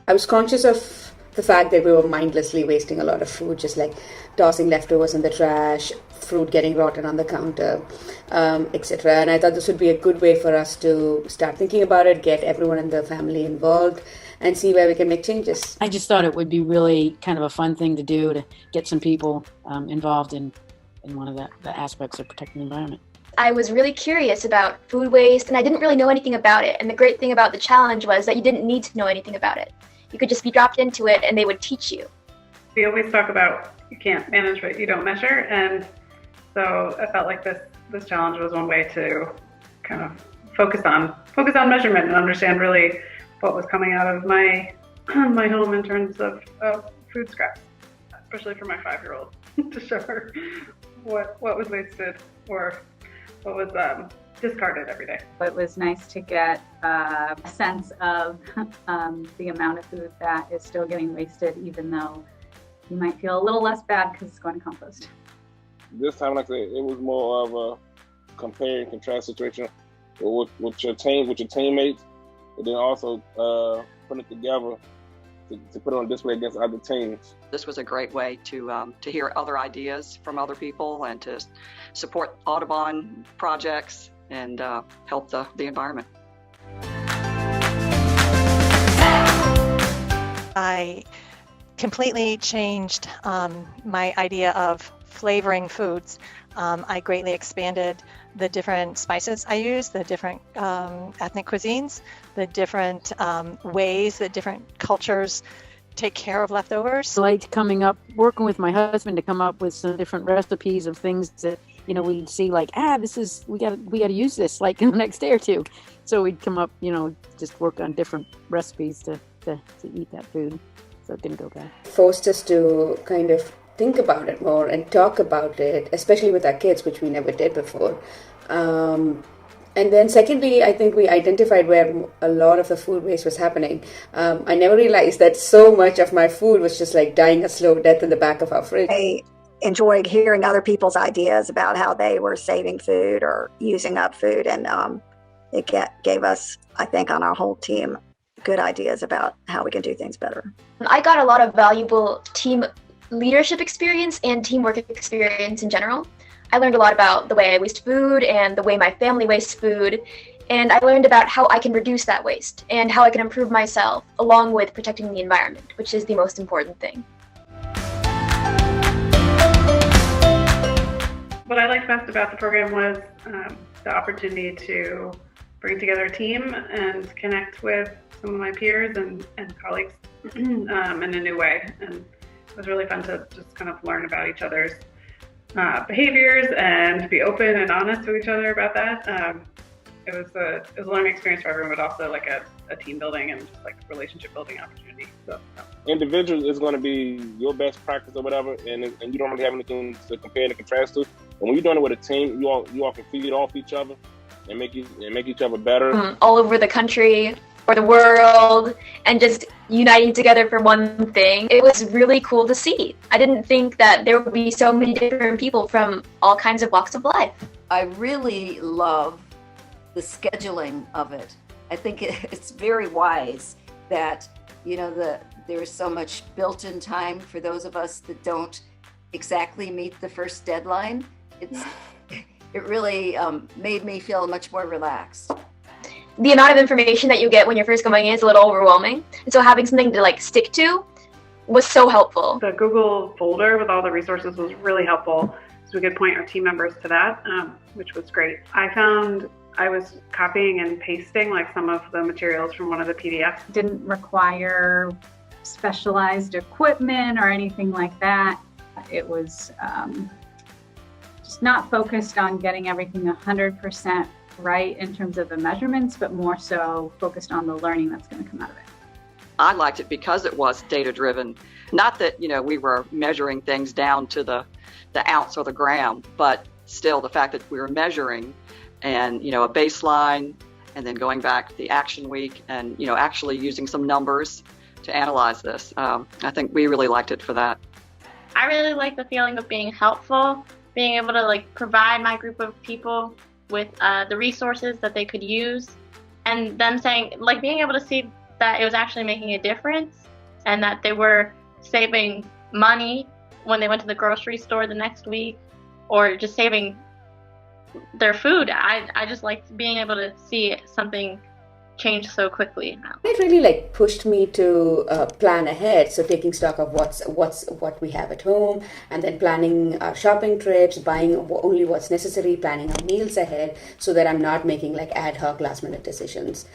I was conscious of the fact that we were mindlessly wasting a lot of food, just like tossing leftovers in the trash, fruit getting rotten on the counter, etc. And I thought this would be a good way for us to start thinking about it, get everyone in the family involved, and see where we can make changes. I just thought it would be really kind of a fun thing to do to get some people involved in one of the aspects of protecting the environment. I was really curious about food waste, and I didn't really know anything about it. And the great thing about the challenge was that you didn't need to know anything about it. You could just be dropped into it and they would teach you. We always talk about you can't manage what you don't measure, and so I felt like this challenge was one way to kind of focus on measurement and understand really what was coming out of my home in terms of food scraps, especially for my 5-year-old, to show her what was wasted or what was discarded every day. It was nice to get a sense of the amount of food that is still getting wasted, even though you might feel a little less bad because it's going to compost. This time, like I said, it was more of a compare and contrast situation with your teammates, but then also putting it together to put it on display against other teams. This was a great way to hear other ideas from other people and to support Audubon projects and help the environment. I completely changed my idea of flavoring foods. I greatly expanded the different spices I use, the different ethnic cuisines, the different ways that different cultures take care of leftovers. I liked working with my husband to come up with some different recipes of things that, we'd see like, we got to use this like in the next day or two. So we'd come up, just work on different recipes to eat that food so it didn't go bad. Forced us to kind of think about it more and talk about it, especially with our kids, which we never did before. And then secondly, I think we identified where a lot of the food waste was happening. I never realized that so much of my food was just like dying a slow death in the back of our fridge. I enjoyed hearing other people's ideas about how they were saving food or using up food. And it gave us, I think, on our whole team, good ideas about how we can do things better. I got a lot of valuable team leadership experience and teamwork experience in general. I learned a lot about the way I waste food and the way my family wastes food, and I learned about how I can reduce that waste and how I can improve myself along with protecting the environment, which is the most important thing. What I liked best about the program was the opportunity to bring together a team and connect with some of my peers and colleagues in a new way. And it was really fun to just kind of learn about each other's behaviors and be open and honest with each other about that. It was a learning experience for everyone, but also like a team building and just like relationship building opportunity. So, Individual is going to be your best practice or whatever, and you don't really have anything to compare and contrast to. And when you're doing it with a team, you all can feed off each other and make each other better. All over the country or the world, and just uniting together for one thing. It was really cool to see. I didn't think that there would be so many different people from all kinds of walks of life. I really love the scheduling of it. I think it's very wise that, there's so much built-in time for those of us that don't exactly meet the first deadline. It really made me feel much more relaxed. The amount of information that you get when you're first going in is a little overwhelming. And so having something to stick to was so helpful. The Google folder with all the resources was really helpful. So we could point our team members to that, which was great. I found I was copying and pasting some of the materials from one of the PDFs. Didn't require specialized equipment or anything like that. It was just not focused on getting everything 100% right in terms of the measurements, but more so focused on the learning that's going to come out of it. I liked it because it was data-driven. Not that, we were measuring things down to the ounce or the gram, but still the fact that we were measuring and, a baseline and then going back the action week and, actually using some numbers to analyze this. I think we really liked it for that. I really like the feeling of being helpful, being able to provide my group of people with the resources that they could use, and them saying, being able to see that it was actually making a difference and that they were saving money when they went to the grocery store the next week, or just saving their food. I just liked being able to see something change so quickly. It really like pushed me to plan ahead. So taking stock of what we have at home, and then planning our shopping trips, buying only what's necessary, planning our meals ahead, so that I'm not making like ad hoc last minute decisions.